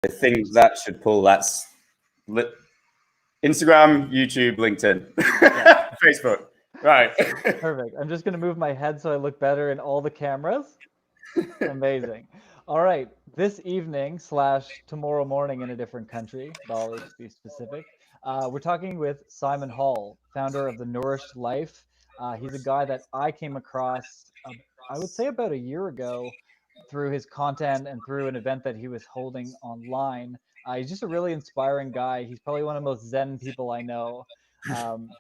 think that should pull. That's Instagram, YouTube, LinkedIn, yeah. Facebook. Right. Perfect. I'm just going to move my head so I look better in all the cameras. Amazing. All right. This evening / tomorrow morning in a different country, but I'll be specific. We're talking with Simon Hall, founder of the Nourish Life. He's a guy that I came across, I would say about a year ago, through his content and through an event that he was holding online. He's just a really inspiring guy. He's probably one of the most zen people I know.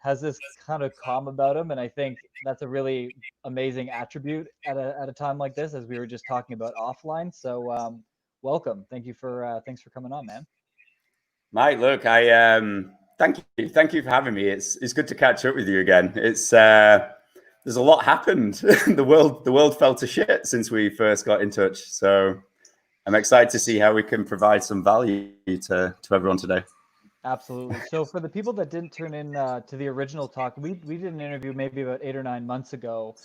Has this kind of calm about him, and I think that's a really amazing attribute at a time like this, as we were just talking about offline. So welcome. Thanks for coming on, man. Mike, look, thank you for having me. It's good to catch up with you again. It's there's a lot happened. the world fell to shit since we first got in touch. So I'm excited to see how we can provide some value to everyone today. Absolutely. So for the people that didn't turn in to the original talk, we did an interview maybe about 8 or 9 months ago,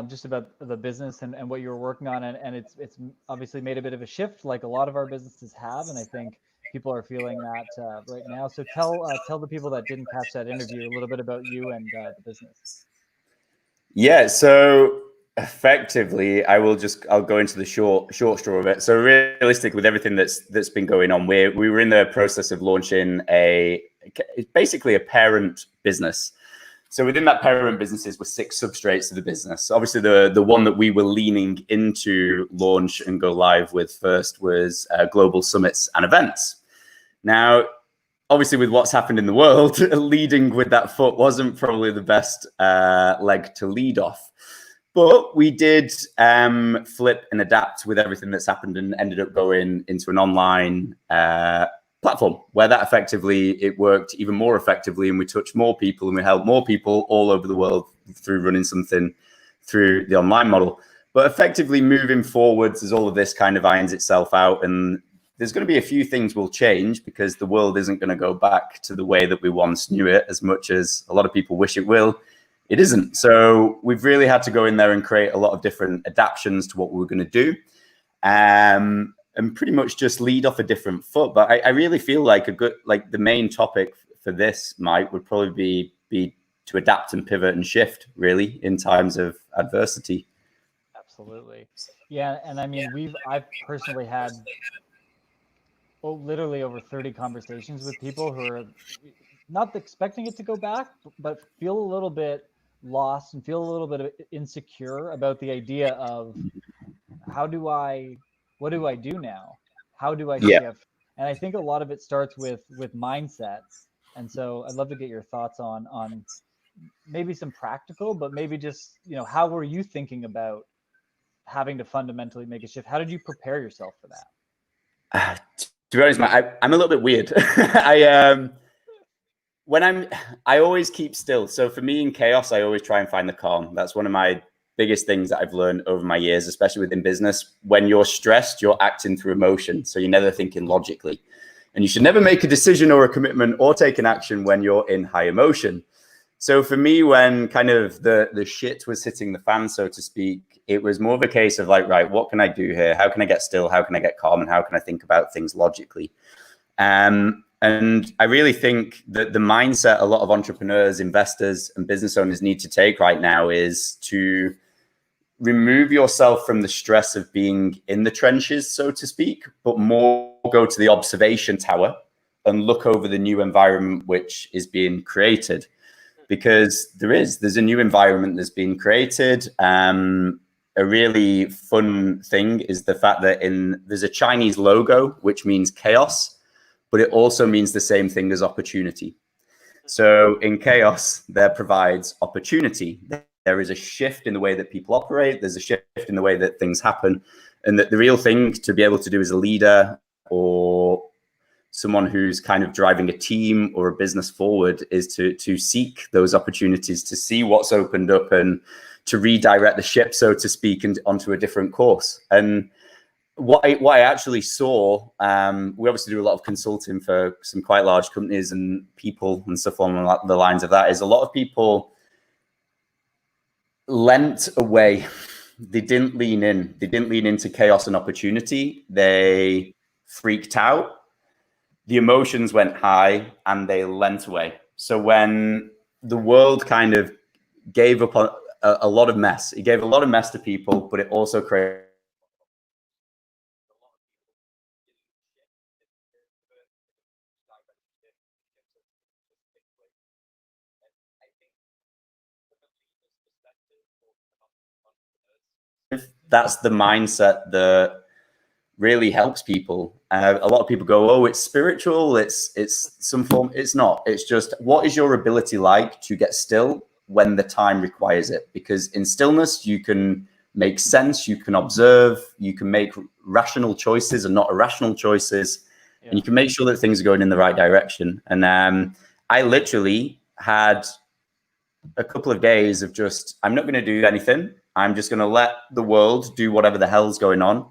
just about the business and what you were working on, and it's obviously made a bit of a shift, like a lot of our businesses have, and I think people are feeling that right now. So tell the people that didn't catch that interview a little bit about you and the business. Yeah. So effectively, I'll go into the short straw of it. So realistically, with everything that's been going on, we were in the process of launching basically a parent business. So within that parent businesses were 6 substrates of the business. Obviously, the one that we were leaning into launch and go live with first was global summits and events. Now, obviously, with what's happened in the world, leading with that foot wasn't probably the best leg to lead off. But we did flip and adapt with everything that's happened and ended up going into an online platform where that effectively, it worked even more effectively, and we touched more people and we helped more people all over the world through running something through the online model. But effectively moving forwards as all of this kind of irons itself out, and there's going to be a few things will change because the world isn't going to go back to the way that we once knew it, as much as a lot of people wish it will. It isn't. So we've really had to go in there and create a lot of different adaptations to what we were going to do, and pretty much just lead off a different foot. But I really feel like the main topic for this, Mike, would probably be to adapt and pivot and shift really in times of adversity. Absolutely. Yeah. And I mean, I've personally had literally over 30 conversations with people who are not expecting it to go back, but feel a little bit lost and feel a little bit insecure about the idea of what do I do now? How do I shift? And I think a lot of it starts with mindset. And so I'd love to get your thoughts on maybe some practical, but maybe just, how were you thinking about having to fundamentally make a shift? How did you prepare yourself for that? To be honest, I'm a little bit weird. I always keep still. So for me in chaos, I always try and find the calm. That's one of my biggest things that I've learned over my years, especially within business. When you're stressed, you're acting through emotion. So you're never thinking logically. And you should never make a decision or a commitment or take an action when you're in high emotion. So for me, when kind of the shit was hitting the fan, so to speak, it was more of a case of like, right, what can I do here? How can I get still? How can I get calm? And how can I think about things logically? And I really think that the mindset a lot of entrepreneurs, investors, and business owners need to take right now is to remove yourself from the stress of being in the trenches, so to speak, but more go to the observation tower and look over the new environment which is being created. Because there's a new environment that's been created. A really fun thing is the fact that there's a Chinese logo, which means chaos, but it also means the same thing as opportunity. So in chaos, there provides opportunity. There is a shift in the way that people operate. There's a shift in the way that things happen. And that the real thing to be able to do as a leader or someone who's kind of driving a team or a business forward is to seek those opportunities, to see what's opened up and to redirect the ship, so to speak, and onto a different course. And what I actually saw, we obviously do a lot of consulting for some quite large companies and people and stuff along the lines of that, is a lot of people leant away. They didn't lean in. They didn't lean into chaos and opportunity. They freaked out the emotions went high and they lent away. So when the world kind of gave up on a lot of mess, it gave a lot of mess to people, but it also created that's the mindset that really helps people. A lot of people go, "Oh, it's spiritual. It's some form." It's not. It's just what is your ability like to get still when the time requires it? Because in stillness, you can make sense, you can observe, you can make rational choices and not irrational choices, and you can make sure that things are going in the right direction. And I literally had a couple of days of just, I'm not going to do anything. I'm just going to let the world do whatever the hell's going on.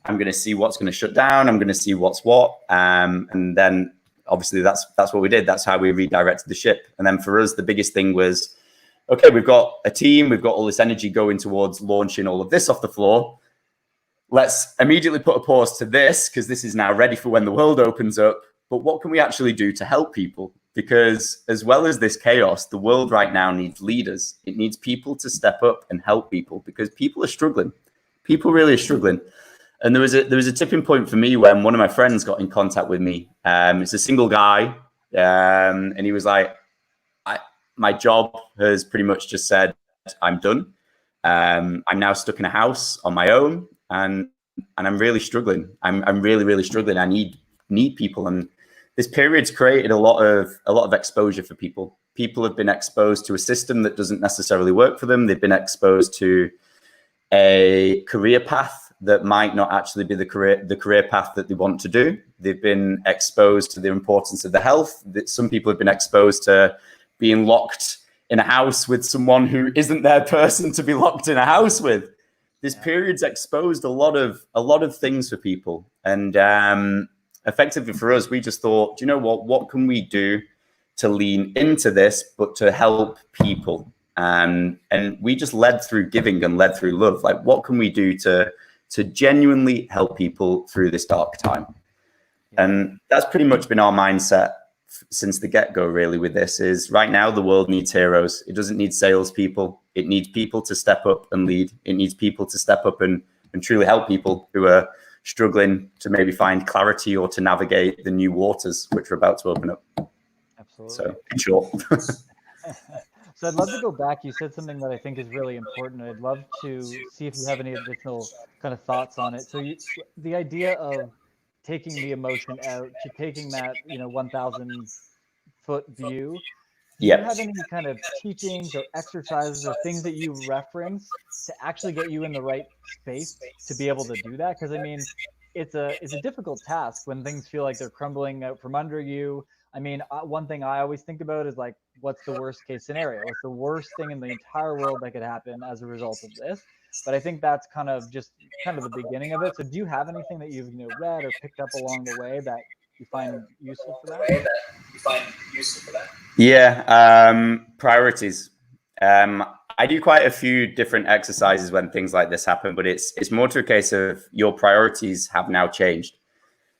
I'm going to see what's going to shut down. I'm going to see what's what. And then obviously that's what we did. That's how we redirected the ship. And then for us, the biggest thing was, okay, we've got a team. We've got all this energy going towards launching all of this off the floor. Let's immediately put a pause to this because this is now ready for when the world opens up. But what can we actually do to help people? Because as well as this chaos, the world right now needs leaders. It needs people to step up and help people because people are struggling. People really are struggling. And there was a tipping point for me when one of my friends got in contact with me. It's a single guy, and he was like, my job has pretty much just said, I'm done. I'm now stuck in a house on my own, and I'm really struggling. I'm really struggling. I need people, and this period's created a lot of exposure for people. People have been exposed to a system that doesn't necessarily work for them. They've been exposed to a career path that might not actually be the career path that they want to do. They've been exposed to the importance of the health. Some people have been exposed to being locked in a house with someone who isn't their person to be locked in a house with. This period's exposed a lot of things for people, and effectively for us, we just thought, do you know what can we do to lean into this, but to help people? And we just led through giving and led through love. Like, what can we do to genuinely help people through this dark time? And that's pretty much been our mindset since the get-go, really, with this. Is right now the world needs heroes. It doesn't need salespeople. It needs people to step up and lead. It needs people to step up and truly help people who are struggling to maybe find clarity or to navigate the new waters which are about to open up. Absolutely. So, in short. So I'd love to go back. You said something that I think is really important. I'd love to see if you have any additional kind of thoughts on it. So the idea of taking the emotion out, to taking that 1,000-foot view. Do you have any kind of teachings or exercises or things that you reference to actually get you in the right space to be able to do that? Because I mean, it's a difficult task when things feel like they're crumbling out from under you. I mean, one thing I always think about is like, what's the worst case scenario? What's the worst thing in the entire world that could happen as a result of this? But I think that's kind of the beginning of it. So do you have anything that you've read or picked up along the way that you find useful for that? Yeah, priorities. I do quite a few different exercises when things like this happen, but it's more to a case of your priorities have now changed.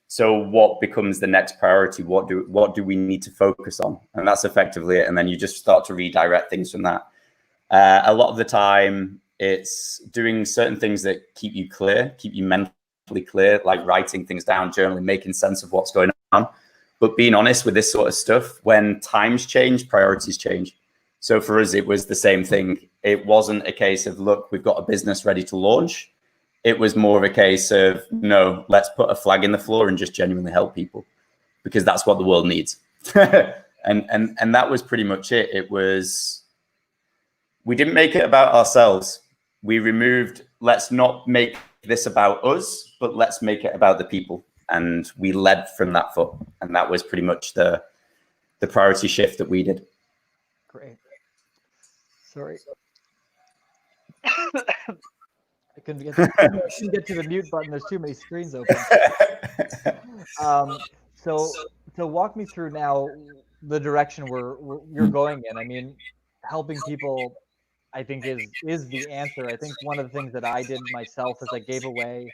So what becomes the next priority? What do we need to focus on? And that's effectively it. And then you just start to redirect things from that. A lot of the time, it's doing certain things that keep you clear, keep you mentally clear, like writing things down, journaling, making sense of what's going on. But being honest with this sort of stuff, when times change, priorities change. So for us, it was the same thing. It wasn't a case of, look, we've got a business ready to launch. It was more of a case of, no, let's put a flag in the floor and just genuinely help people, because that's what the world needs. and that was pretty much it. It was, we didn't make it about ourselves. We removed, let's not make this about us, but let's make it about the people. And we led from that foot. And that was pretty much the priority shift that we did. Great. Sorry. I couldn't get to the mute button. There's too many screens open. So walk me through now the direction you're going in. I mean, helping people, I think is the answer. I think one of the things that I did myself is I gave away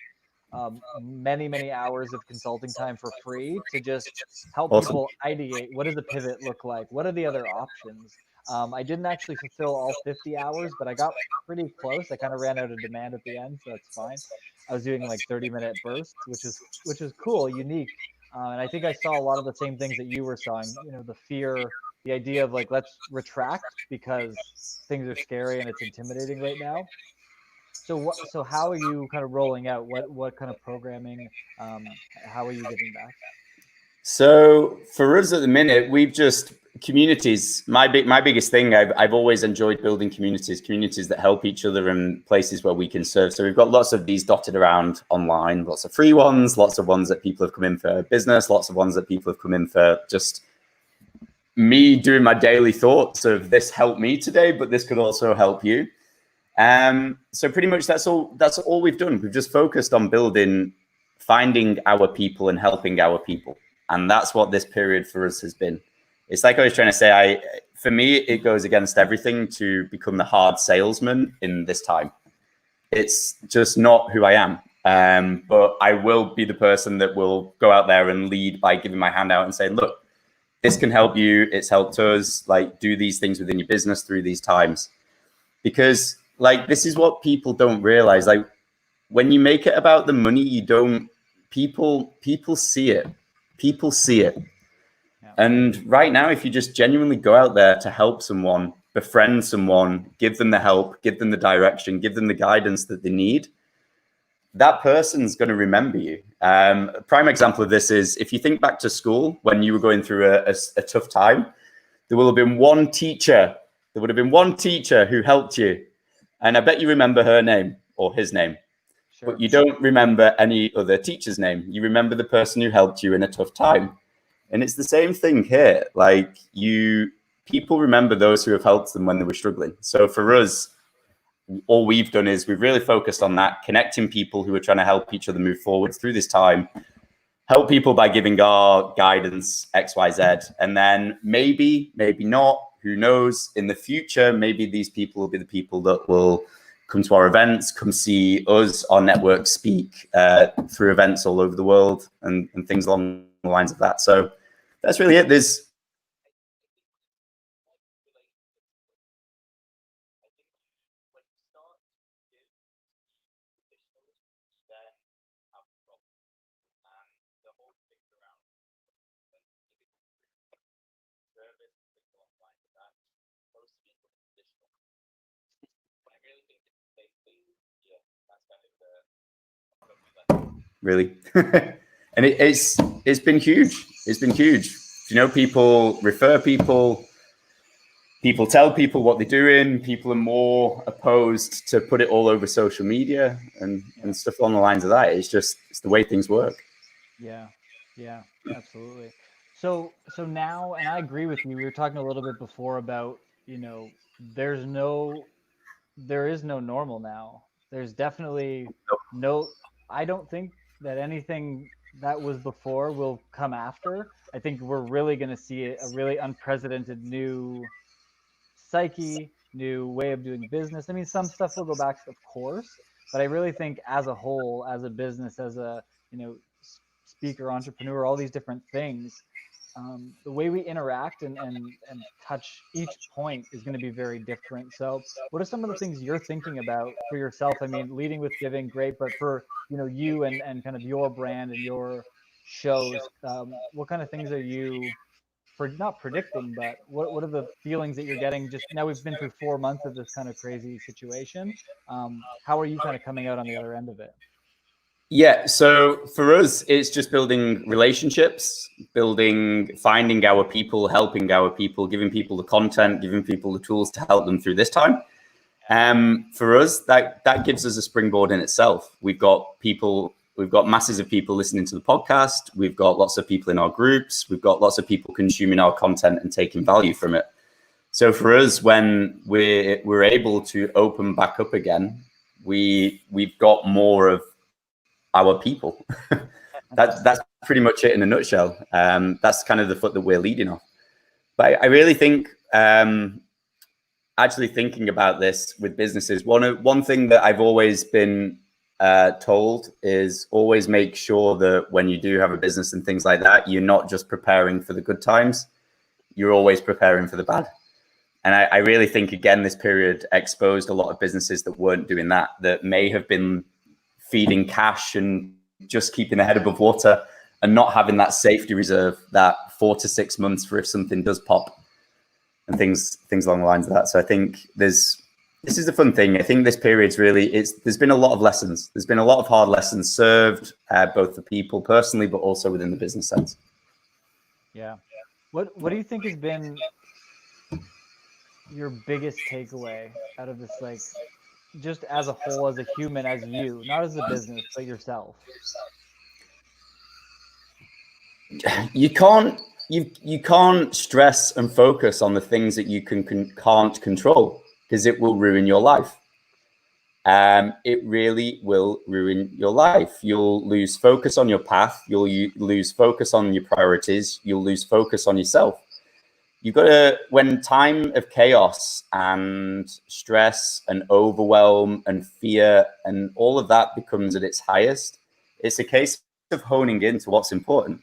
many hours of consulting time for free to just help Awesome. people ideate, what does a pivot look like? What are the other options? I didn't actually fulfill all 50 hours, but I got pretty close. I kind of ran out of demand at the end, so that's fine. I was doing like 30-minute bursts, which is cool, unique. And I think I saw a lot of the same things that you were sawing. You know, the fear, the idea of like, let's retract because things are scary and it's intimidating right now. So what? So how are you kind of rolling out? What kind of programming? How are you giving back? So for us at the minute, we've just communities. My biggest thing. I've always enjoyed building communities that help each other and places where we can serve. So we've got lots of these dotted around online, lots of free ones, lots of ones that people have come in for business, lots of ones that people have come in for just me doing my daily thoughts of this helped me today, but this could also help you. So pretty much that's all we've done. We've just focused on finding our people and helping our people. And that's what this period for us has been. It's like I was trying to say, for me, it goes against everything to become the hard salesman in this time. It's just not who I am. But I will be the person that will go out there and lead by giving my hand out and saying, look, this can help you. It's helped us. Like, do these things within your business through these times. Because like, this is what people don't realize. Like, when you make it about the money, people see it. People see it. Yeah. And right now, if you just genuinely go out there to help someone, befriend someone, give them the help, give them the direction, give them the guidance that they need, that person's going to remember you. A prime example of this is if you think back to school when you were going through a tough time, there will have been one teacher. There would have been one teacher who helped you. And I bet you remember her name or his name. Sure. But you don't remember any other teacher's name. You remember the person who helped you in a tough time. And it's the same thing here. Like, people remember those who have helped them when they were struggling. So for us, all we've done is we've really focused on that, connecting people who are trying to help each other move forward through this time, help people by giving our guidance, X, Y, Z. And then maybe not, who knows, in the future, maybe these people will be the people that will come to our events, come see us, our network speak through events all over the world and things along the lines of that. So that's really it. Really. And it's been huge. It's been huge. You know, people refer people tell people what they're doing. People are more opposed to put it all over social media and stuff along the lines of that. It's the way things work. Yeah, absolutely. So now, and I agree with you. We were talking a little bit before about, there's no, there is no normal now. There's definitely no, I don't think that anything that was before will come after. I think we're really going to see a really unprecedented new psyche, new way of doing business. I mean, some stuff will go back, of course, but I really think as a whole, as a business, as a, speaker, entrepreneur, all these different things, the way we interact and touch each point is going to be very different. So what are some of the things you're thinking about for yourself? I mean, leading with giving, great, but for, you and kind of your brand and your shows, what kind of things are you not predicting, but what are the feelings that you're getting? Just now, we've been through 4 months of this kind of crazy situation. How are you kind of coming out on the other end of it? Yeah. So for us, it's just building relationships, finding our people, helping our people, giving people the content, giving people the tools to help them through this time. For us, that gives us a springboard in itself. We've got masses of people listening to the podcast. We've got lots of people in our groups. We've got lots of people consuming our content and taking value from it. So for us, when we're able to open back up again, we've got more of our people. That's pretty much it in a nutshell. That's kind of the foot that we're leading off. But I really think, actually thinking about this with businesses, one thing that I've always been told is always make sure that when you do have a business and things like that, you're not just preparing for the good times, you're always preparing for the bad. And I really think, again, this period exposed a lot of businesses that weren't doing that, that may have been feeding cash and just keeping their head above water and not having that safety reserve, that 4 to 6 months for if something does pop and things along the lines of that. So I think this is the fun thing. I think this period's really, there's been a lot of lessons. There's been a lot of hard lessons served, both for people personally, but also within the business sense. Yeah. What do you think has been your biggest takeaway out of this, like, just as a whole, as a human, as you, not as a business, but yourself? You can't stress and focus on the things that you can't control, because it will ruin your life. It really will ruin your life. You'll lose focus on your path. You'll lose focus on your priorities. You'll lose focus on yourself. You've got to, when time of chaos and stress and overwhelm and fear and all of that becomes at its highest, it's a case of honing into what's important.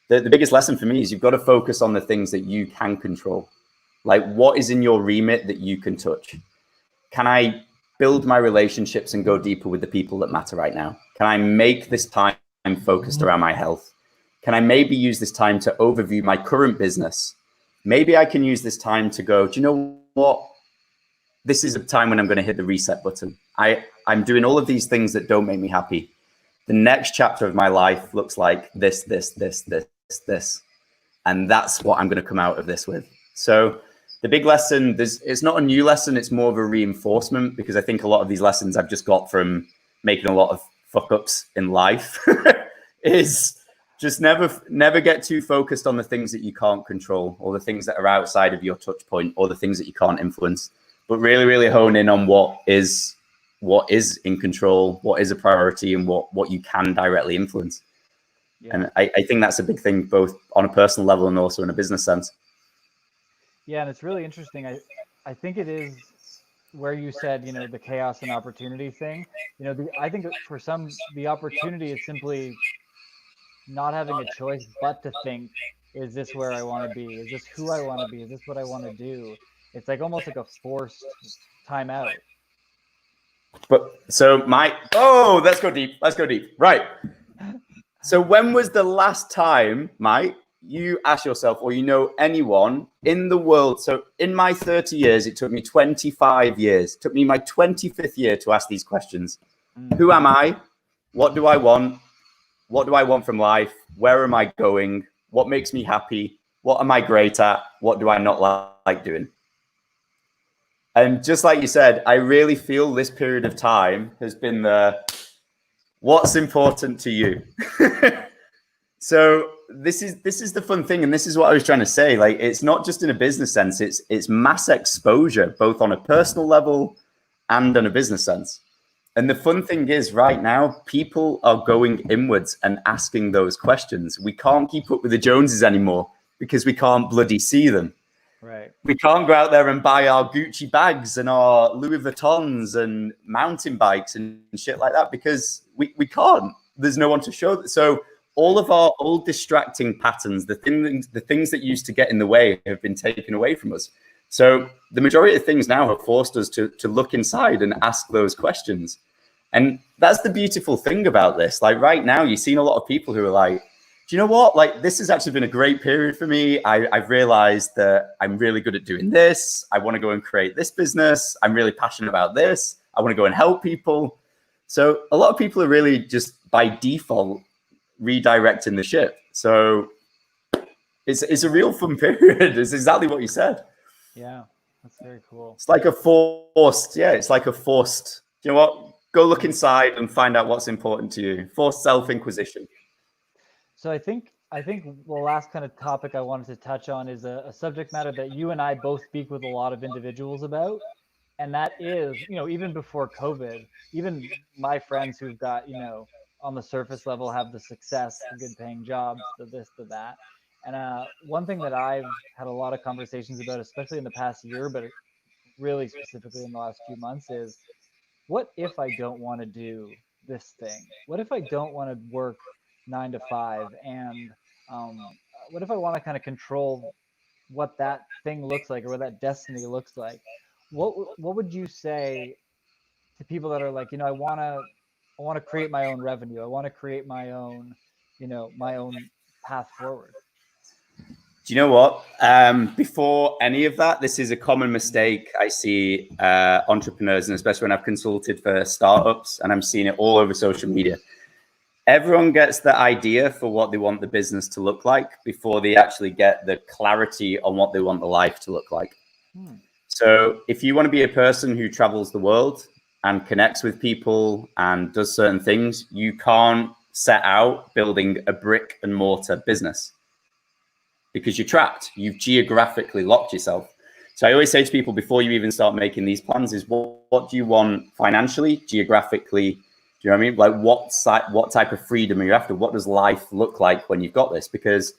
The biggest lesson for me is you've got to focus on the things that you can control. Like, what is in your remit that you can touch? Can I build my relationships and go deeper with the people that matter right now? Can I make this time focused around my health? Can I maybe use this time to overview my current business? Maybe I can use this time to go, do you know what? This is a time when I'm going to hit the reset button. I'm doing all of these things that don't make me happy. The next chapter of my life looks like this. And that's what I'm going to come out of this with. So the big lesson, it's not a new lesson. It's more of a reinforcement, because I think a lot of these lessons I've just got from making a lot of fuck ups in life is just never get too focused on the things that you can't control, or the things that are outside of your touch point, or the things that you can't influence, but really, really hone in on what is in control, what is a priority, and what you can directly influence. Yeah. And I think that's a big thing, both on a personal level and also in a business sense. Yeah, and it's really interesting. I think it is where you said, the chaos and opportunity thing. I think for some, the opportunity is simply not having a choice but to think, is this where I want to be? Is this who I want to be? Is this what I want to do? It's like almost like a forced timeout. But so let's go deep. Right. So when was the last time, Mike, you ask yourself, or anyone in the world? So in my 30 years, it took me 25 years. It took me my 25th year to ask these questions. Who am I? What do I want? What do I want from life? Where am I going? What makes me happy? What am I great at? What do I not like doing? And just like you said, I really feel this period of time has been what's important to you. So this is the fun thing, and this is what I was trying to say. Like, it's not just in a business sense; it's mass exposure, both on a personal level and in a business sense. And the fun thing is, right now, people are going inwards and asking those questions. We can't keep up with the Joneses anymore because we can't bloody see them. Right. We can't go out there and buy our Gucci bags and our Louis Vuittons and mountain bikes and shit like that because we can't. There's no one to show that. So all of our old distracting patterns, the things that used to get in the way, have been taken away from us. So the majority of things now have forced us to look inside and ask those questions. And that's the beautiful thing about this. Like right now, you've seen a lot of people who are like, do you know what? Like, this has actually been a great period for me. I've realized that I'm really good at doing this. I want to go and create this business. I'm really passionate about this. I want to go and help people. So a lot of people are really just by default redirecting the ship. So it's a real fun period. It's exactly what you said. Yeah, that's very cool. It's like a forced, you know what? Go look inside and find out what's important to you. Forced self-inquisition. So I think the last kind of topic I wanted to touch on is a subject matter that you and I both speak with a lot of individuals about. And that is, even before COVID, even my friends who've got, on the surface level have the success, the good paying jobs, the this, the that. And one thing that I've had a lot of conversations about, especially in the past year, but really specifically in the last few months, is what if I don't want to do this thing? What if I don't want to work 9 to 5? And what if I want to kind of control what that thing looks like or what that destiny looks like? What would you say to people that are like, I want to create my own revenue. I want to create my own, my own path forward. Do you know what? Before any of that, this is a common Mhm. mistake I see entrepreneurs, and especially when I've consulted for startups, and I'm seeing it all over social media. Everyone gets the idea for what they want the business to look like before they actually get the clarity on what they want the life to look like. Hmm. So if you want to be a person who travels the world and connects with people and does certain things, you can't set out building a brick and mortar business because you're trapped. You've geographically locked yourself. So I always say to people before you even start making these plans is what do you want financially, geographically? Do you know what I mean? Like what type of freedom are you after? What does life look like when you've got this? Because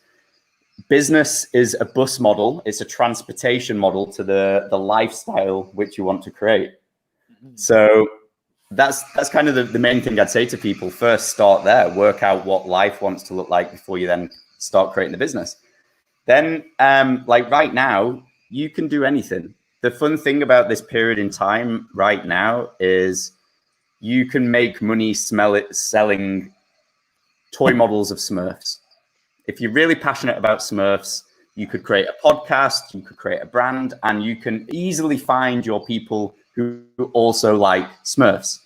business is a bus model. It's a transportation model to the lifestyle which you want to create. Mhm. So that's kind of the main thing I'd say to people. First, start there, work out what life wants to look like before you then start creating the business. Then, like right now, you can do anything. The fun thing about this period in time right now is you can make money selling toy models of Smurfs. If you're really passionate about Smurfs, you could create a podcast, you could create a brand, and you can easily find your people who also like Smurfs.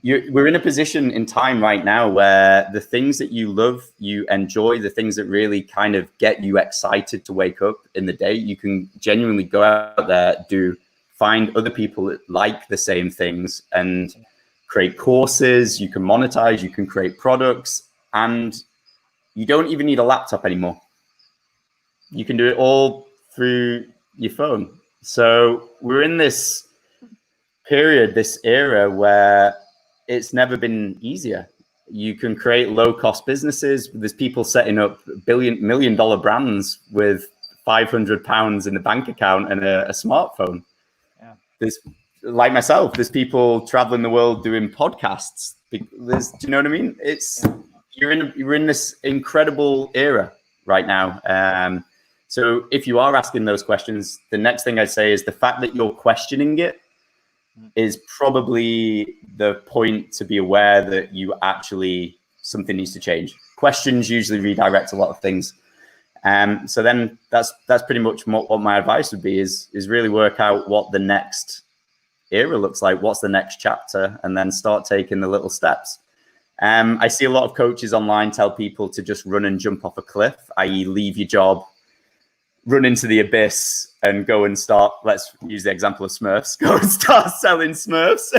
Yeah. We're in a position in time right now where the things that you love, you enjoy, the things that really kind of get you excited to wake up in the day, you can genuinely go out there, find other people that like the same things and create courses. You can monetize, you can create products, and you don't even need a laptop anymore. You can do it all through your phone. So we're in this period, this era where it's never been easier. You can create low cost businesses. There's people setting up $1 million brands with £500 in the bank account and a smartphone. Yeah. There's like myself, there's people traveling the world doing podcasts. Do you know what I mean? It's Yeah. you're in this incredible era right now. So if you are asking those questions, the next thing I'd say is the fact that you're questioning it Mm. is probably the point to be aware that you actually something needs to change. Questions usually redirect a lot of things. So then that's pretty much what my advice would be is really work out what the next era looks like, what's the next chapter, and then start taking the little steps. I see a lot of coaches online tell people to just run and jump off a cliff, i.e., leave your job, run into the abyss, and go and start. Let's use the example of Smurfs. Go and start selling Smurfs.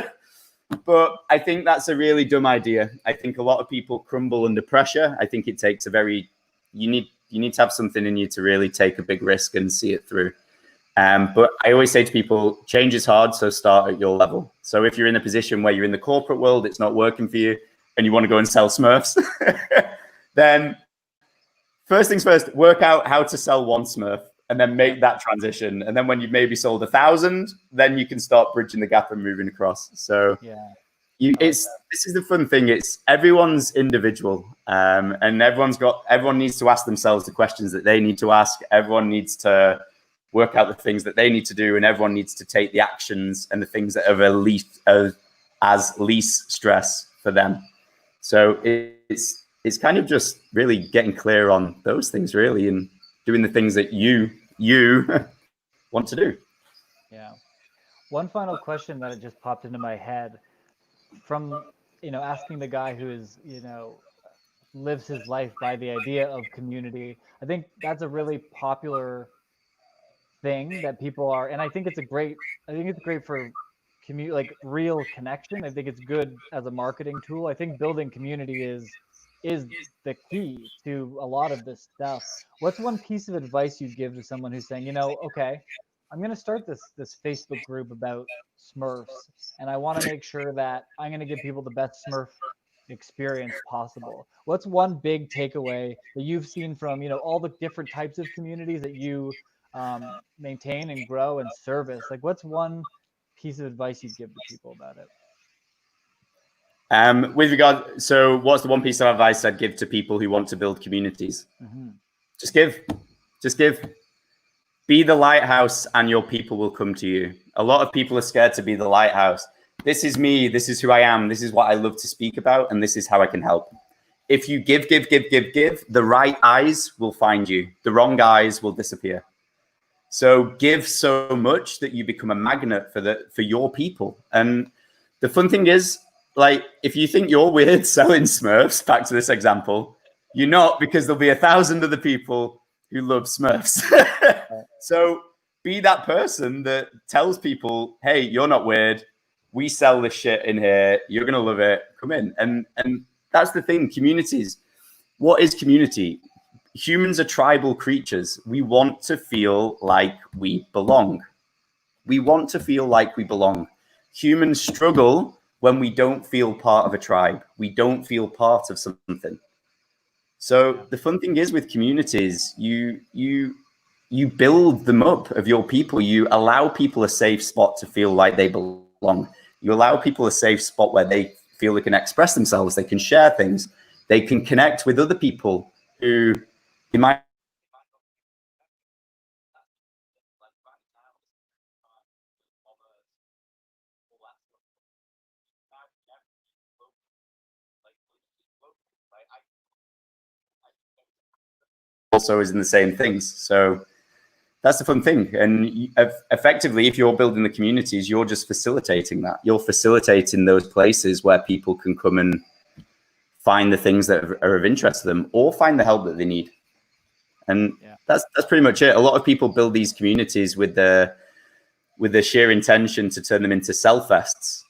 But I think that's a really dumb idea. I think a lot of people crumble under pressure. I think it takes you need to have something in you to really take a big risk and see it through. But I always say to people, change is hard, so start at your level. So if you're in a position where you're in the corporate world, it's not working for you, and you want to go and sell Smurfs, then first things first, work out how to sell one Smurf and then Yeah. make that transition. And then when you've maybe sold 1,000, then you can start bridging the gap and moving across. So Yeah. I like that. this is the fun thing. It's everyone's individual, and everyone needs to ask themselves the questions that they need to ask. Everyone needs to work out the things that they need to do, and everyone needs to take the actions and the things that are as least stress for them. So it's kind of just really getting clear on those things, really, and doing the things that you want to do. Yeah. One final question that it just popped into my head from, asking the guy who is, lives his life by the idea of community. I think that's a really popular thing that people are, and I think it's great for like real connection. I think it's good as a marketing tool. I think building community is the key to a lot of this stuff. What's one piece of advice you'd give to someone who's saying, okay, I'm going to start this Facebook group about Smurfs, and I want to make sure that I'm going to give people the best Smurf experience possible. What's one big takeaway that you've seen from, all the different types of communities that you maintain and grow and service? Like, what's one piece of advice you'd give to people about it? With regard, so what's the one piece of advice I'd give to people who want to build communities? Just give. Be the lighthouse and your people will come to you. A lot of people are scared to be the lighthouse. This is me. This is who I am. This is what I love to speak about. And this is how I can help. If you give, the right eyes will find you. The wrong eyes will disappear. So give so much that you become a magnet for your people. And the fun thing is, like, if you think you're weird selling Smurfs, back to this example, you're not, because there'll be 1,000 other people who love Smurfs. So be that person that tells people, hey, you're not weird. We sell this shit in here. You're going to love it. Come in. And that's the thing. Communities. What is community? Humans are tribal creatures. We want to feel like we belong. We want to feel like we belong. Humans struggle when we don't feel part of a tribe. We don't feel part of something. So the fun thing is with communities, you build them up of your people. You allow people a safe spot to feel like they belong. You allow people a safe spot where they feel they can express themselves. They can share things. They can connect with other people who they might also is in the same things. So that's the fun thing. And effectively, if you're building the communities, you're just facilitating that. You're facilitating those places where people can come and find the things that are of interest to them or find the help that they need. And that's pretty much it. A lot of people build these communities with the sheer intention to turn them into self-fests.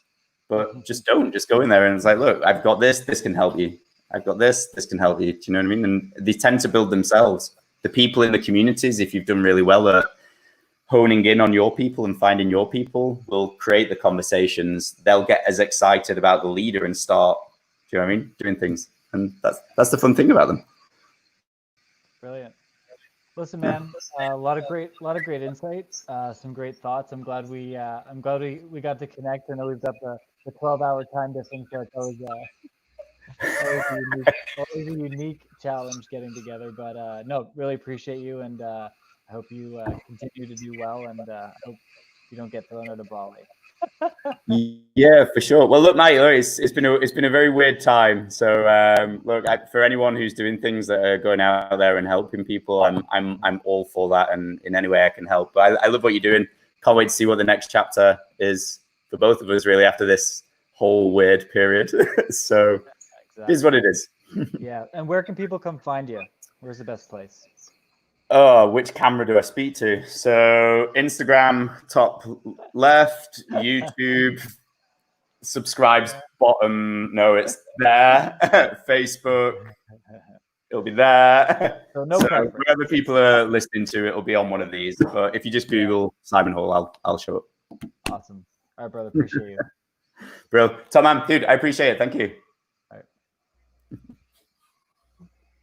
But just go in there and it's like, look, I've got this can help you. I've got this can help you. Do you know what I mean? And they tend to build themselves. The people in the communities, if you've done really well at honing in on your people and finding your people, will create the conversations. They'll get as excited about the leader and start, do you know what I mean? Doing things. And that's the fun thing about them. Brilliant. Listen, man, a lot of great insights, some great thoughts. I'm glad we got to connect. I know we've got the 12-hour time difference, so it's always a unique challenge getting together. But no, really appreciate you, and I hope you continue to do well, and I hope you don't get thrown out of Bali. Yeah, for sure. Well, look, mate, it's been a very weird time. So, look, for anyone who's doing things that are going out there and helping people, I'm all for that, and in any way I can help. But I love what you're doing. Can't wait to see what the next chapter is for both of us, really, after this whole weird period. So, exactly. It is what it is. Yeah, and where can people come find you? Where's the best place? Oh, which camera do I speak to? So Instagram, top left, YouTube, subscribes bottom. No, it's there. Facebook, it'll be there. So wherever people are listening to, it'll be on one of these. But if you just Google Simon Hall, I'll show up. Awesome. All right, brother. Appreciate you. Bro, Tom, man, dude, I appreciate it. Thank you.